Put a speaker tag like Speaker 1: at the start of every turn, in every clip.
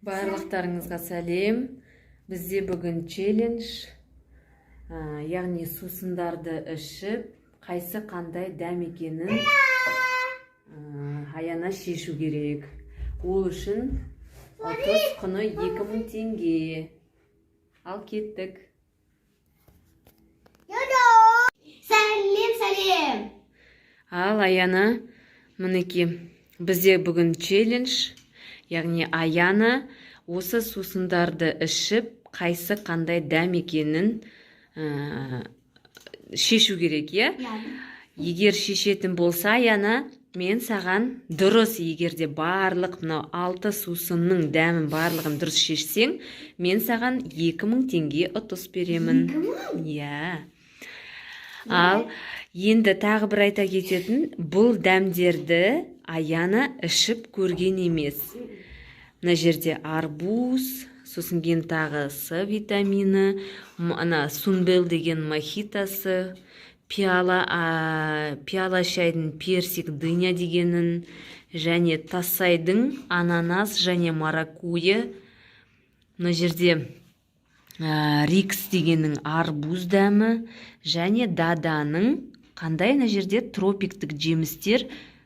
Speaker 1: Барлықтарыңызға сәлем. Бізде бүгін челлендж, яғни сусындарды ішіп, қайсы қандай дәм екенін аяна шешу керек. Ол үшін 30 құны 2000 теңге. Ал кеттік.
Speaker 2: Сәлем.
Speaker 1: Ал Аяна, мінеки, бізде бүгін челлендж, яғни Аяна осы сусындарды ішіп, қайсы қандай дәм екенін шешу керек, е? Егер шешетін болса, Аяна, мен саған дұрыс, егерде барлық мынау 6 сусынның дәмін барлығын дұрыс шешсең, мен саған 2000 теңге ұтыс беремін.
Speaker 2: 2000?
Speaker 1: Ал енді тағы бір айта кететін, бұл дәмдерді Аяна ішіп көрген емес. Мына жерде арбуз, сосын кейін тағы С витамины, сунбел деген мохитасы, пиала шайдың персик дыня дегенін, және тасайдың ананас және маракуйя. Мына жерде рикс дегеннің арбуз дәмі, және даданың қандай, мына жерде тропиктік жемістер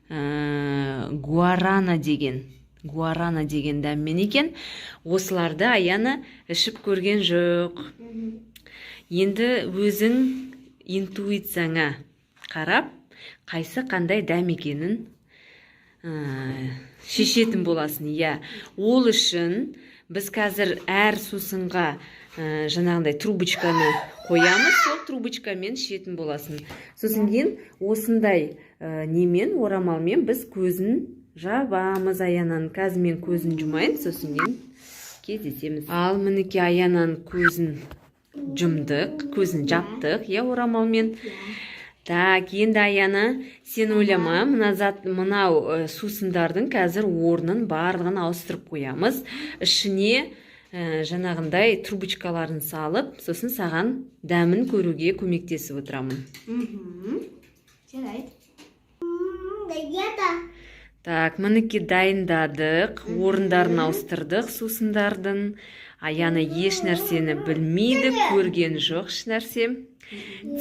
Speaker 1: гуарана деген дәммен екен. Осыларды Аяна ішіп көрген жоқ. Енді өзің интуицияңа қарап, қайсы қандай дәм екенін шешетін боласың. Ол үшін біз қазір әр сусынға жаңағындай трубочканы қоямыз, сол трубочкамен шетін боласын. Сосын кейін осындай немен, орамалмен біз көзін жабамыз Аянан. Қазір мен көзін жұмайын, сосын кейін кездесеміз. Ал мінеки Аянан көзін жұмдық, көзін жаптық, орамалмен. Так, енді Аяна, сен ойлама, мынау сусындардың қазір орнын барлығын ауыстырып қоямыз. Ішіне жаңағындай трубочкаларын салып, сосын саған дәмін көруге көмектесіп отырамын.
Speaker 2: Жарайды.
Speaker 1: Так, мінеки дайындадық, орындарын ауыстырдық сусындардың. Аяна еш нәрсені білмейді, көрген жоқ еш нәрсе.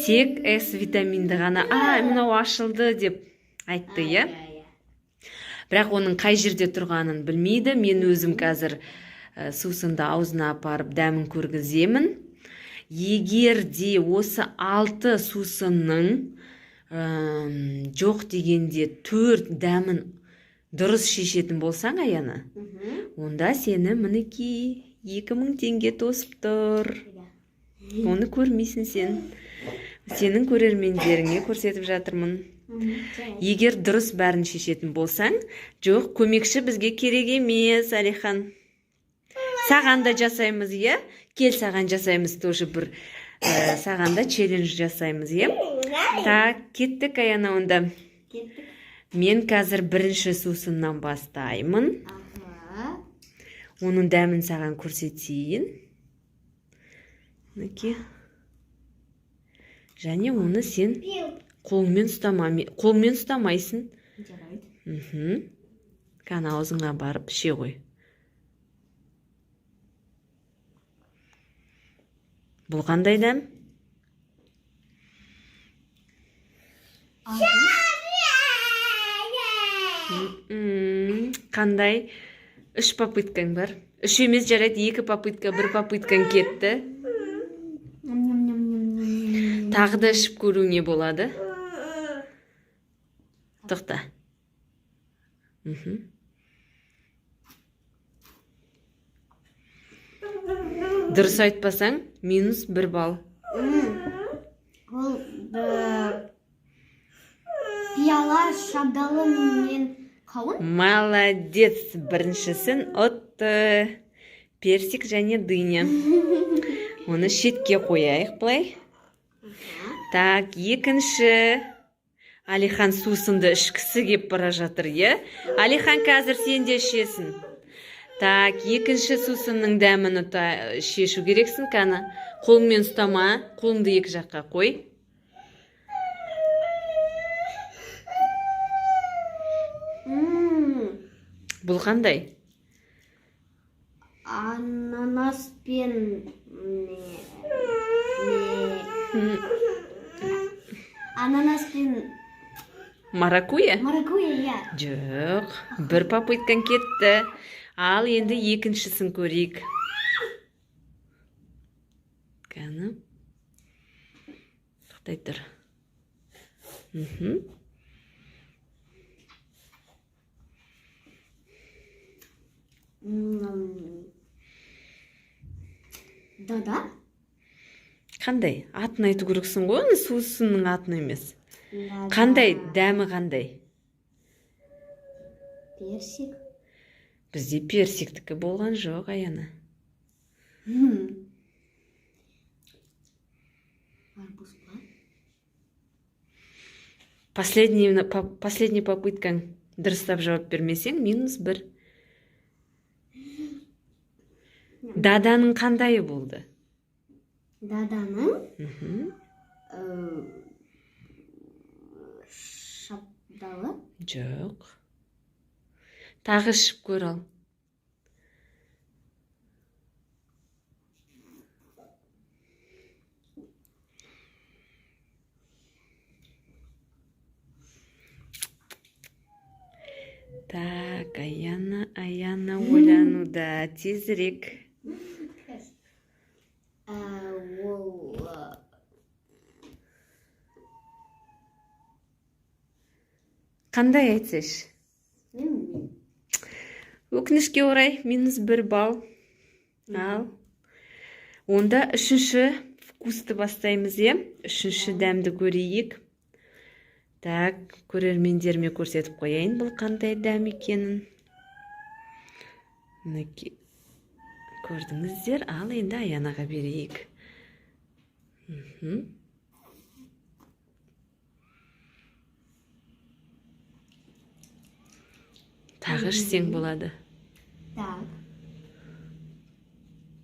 Speaker 1: Тек С витаминді ғана, мынау ашылды деп айтты, Бірақ оның қай жерде тұрғанын білмейді. Мен өзім қазір сусынды аузына апарып дәмін көргіземін. Егер де осы 6 сусынның жоқ дегенде 4 дәмін дұрыс шешетін болсаң, Аяна, онда сені мінеки 2000 теңге тосып тұр. Оны көрмейсің сен. Сенің көрермендеріңе көрсетіп жатырмын. Егер дұрыс бәрін шешетін болсаң, жоқ, көмекші бізге керек емес, Алихан. Саған да жасаймыз, Кел саған жасаймыз, тоже бір саған да челлендж жасаймыз, Так, кеттік Аяна онда. Мен қазір бірінші сусыннан бастаймын. Оның дәмін саған көрсетейін. Және оны сен қолмен ұстамайсың. Кәні аузыңа барып ше ғой. Бұл қандай дәм? Қандай? 3 попыткаң бар. 3 емес, жарайды, 2 попытка, 1 попыткаң кетті. Тағы да ішіп көруіңе болады. Тоқта. Дұрыс айтпасаң, -1 балл.
Speaker 2: Ол пиала шабдалы мен қауын?
Speaker 1: Молодец, біріншісін ұтты. Персик және дыня. Оны шетке қояйық бұлай. Так, екінші. Алихан сусынды ішкісі кеп бара жатыр, Алихан, қазір сен де ішесің. Так, екінші сусынның дәмін шешу керексің, кәні. Қолыңмен ұстама, қолыңды екі жаққа қой.
Speaker 2: Бұл
Speaker 1: қандай?
Speaker 2: Ананас пен ананас пен
Speaker 1: Маракуя?
Speaker 2: маракуйя, иә.
Speaker 1: Жоқ, бір попыткаң кетті. Ал енді екіншісін көрейік. Кәні. Тоқтай тұр.
Speaker 2: Дада?
Speaker 1: Қандай? Атын айту керексің ғой, оны сусынның атын емес. Қандай? Дәмі қандай?
Speaker 2: Персик.
Speaker 1: Бізде персиктікі болған жоқ, Аяна.
Speaker 2: Арбуз ба?
Speaker 1: Последний попыткаң дұрыстап жауап бермесең, -1. Даданың қандайы болды?
Speaker 2: Даданың шабдалы.
Speaker 1: Жоқ. Тағы ішіп көр ал. Так, Аяна ойлануда. Тезірек. Қандай айтсайшы? Өкінішке орай, -1 балл. Ал. Онда үшінші вкусты бастаймыз, е? Үшінші дәмді көрейік. Так, көрермендеріме көрсетіп қояйын бұл қандай дәм екенін. Мінекей. Көрдіңіздер, ал енді Аянаға берейік. Тағы ішсең болады.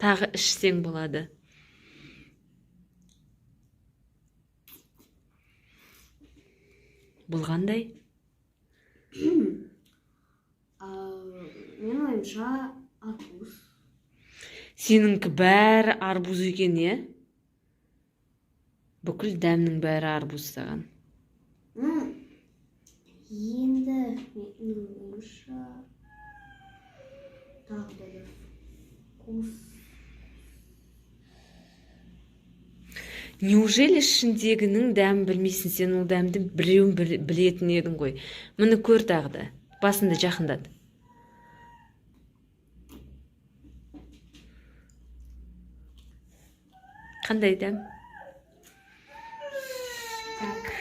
Speaker 1: Тағы ішсең болады. Бұл қандай?
Speaker 2: Мен ойымша арбуз.
Speaker 1: Сеніңкі бәрі арбуз екен, е? Бүкіл дәмнің бәрі арбуз саған.
Speaker 2: Енді мен ойымша тағы да вкус.
Speaker 1: Неужели ішіндегінің дәмін білмейсің? Сен ол дәмді біреуін білетін едің ғой. Мұны көр тағы да. Басында жақындат. Қандай дәм?
Speaker 2: Так.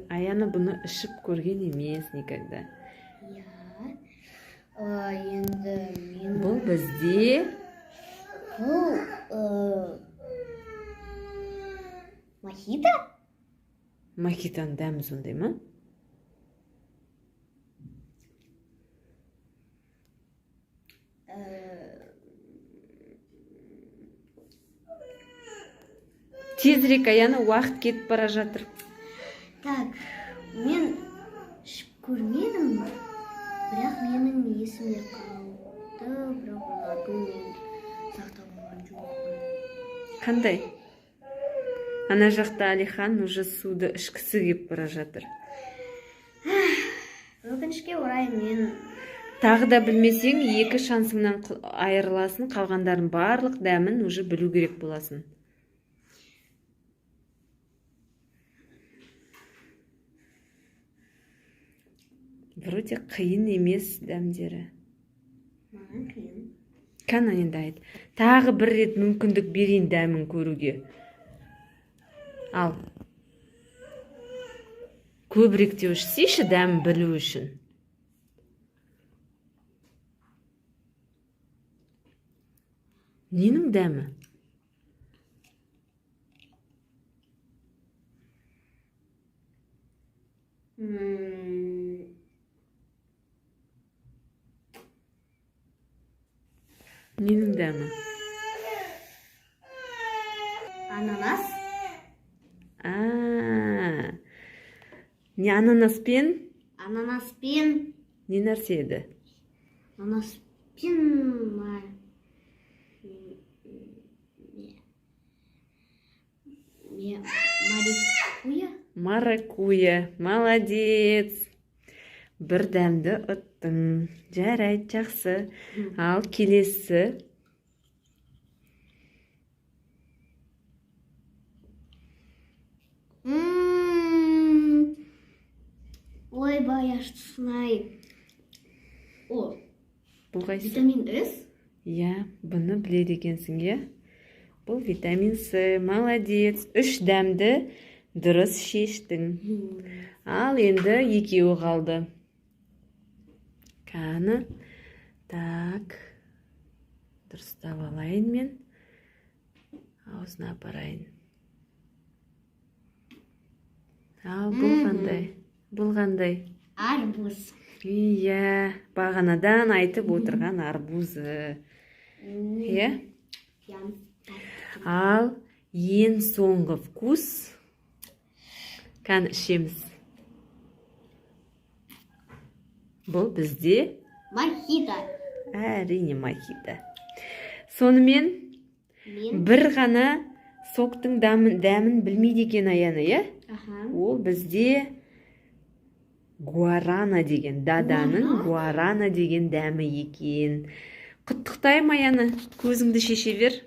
Speaker 1: Аяна бұны ішіп көрген емес никогда.
Speaker 2: Енді мен...
Speaker 1: Бұл бізде...
Speaker 2: Бұл... Мохито?
Speaker 1: Мохитоның дәмі сондай ма? Тезірек, Аяна, уақыт кетіп бара жатыр.
Speaker 2: Так, мен ішіп көрмедім, бірақ менің есіме қалды, бірақ олардың мен сақтап алған жоқпын.
Speaker 1: Қандай? Ана жақта Алихан уже суды ішкісі кеп бара жатыр.
Speaker 2: Өкінішке орай мен...
Speaker 1: Тағы да білмесең, 2 шансыңнан айырыласын, қалғандарын барлық дәмін уже білу керек боласын. Вроде қиын емес дәмдері.
Speaker 2: Маған қиын.
Speaker 1: Кәні енді айт. Тағы бір рет мүмкіндік берейін дәмін көруге. Ал. Көбірек те ішсейші дәмін білу үшін. Ненің дәмі? Ненің дәмі?
Speaker 2: Ананас.
Speaker 1: Не ананаспен
Speaker 2: Ананаспен.
Speaker 1: не нәрсе еді?
Speaker 2: Ананаспен. Марикуя.
Speaker 1: Маракуя. Молодец. Бір дәмді ұттың. Жарайды, жақсы. Ал келесі.
Speaker 2: Ойбай, ашсынай. О,
Speaker 1: Бұл қайсы?
Speaker 2: витамин С.
Speaker 1: Иә, бұны біледі екенсің, иә? Бұл витамин С. Молодец. 3 дәмді дұрыс шештің. Ал енді екеуі қалды. Қаны. Так. Дұрыстап алайын мен. Аузына апарайын. Ал бұл қандай? Бұл қандай?
Speaker 2: Арбуз.
Speaker 1: Иә, бағанадан айтып отырған арбузы. Иә? Ал ең соңғы вкус. Қан ішеміз. Бұл бізде
Speaker 2: Мохито.
Speaker 1: әрине мохито. Сонымен
Speaker 2: Мен.
Speaker 1: бір ғана соктың дәмін білмейді екен Аяна, иә?
Speaker 2: Аха.
Speaker 1: Ол бізде гуарана деген, даданың гуарана деген дәмі екен. Құттықтаймын Аяна, көзіңді шеше бер.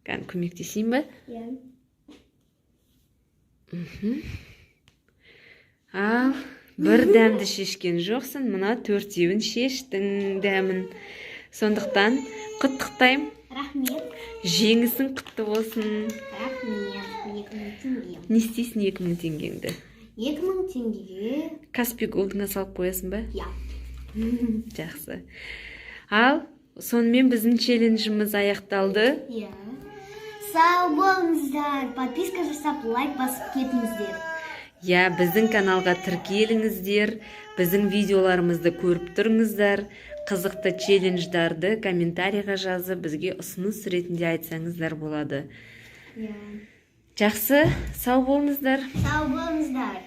Speaker 1: Қан көмектесейін ба?
Speaker 2: Иә.
Speaker 1: Ал, бір дәмді шешкен жоқсың, мына 4-еуін шештің дәмін. Сондықтан құттықтаймын.
Speaker 2: Рахмет.
Speaker 1: Жеңісің құтты болсын.
Speaker 2: Рахмет. 2000 теңге.
Speaker 1: Не істейсің 2000 теңгеңді?
Speaker 2: 2000 теңгеге.
Speaker 1: Каспи голдыңа салып қоясың ба?
Speaker 2: Иә.
Speaker 1: Жақсы. Ал, сонымен біздің челленджіміз аяқталды.
Speaker 2: Иә. Сау болыңыздар. Подписка жасап, лайк басып кетіңіздер.
Speaker 1: Я, біздің каналға тіркеліңіздер. Біздің видеоларымызды көріп тұрыңыздар. Қызықты челлендждарды комментарийға жазып, бізге ұсыныс ретінде айтсаңыздар болады.
Speaker 2: Иә.
Speaker 1: Жақсы, сау болыңыздар.
Speaker 2: Сау болыңыздар.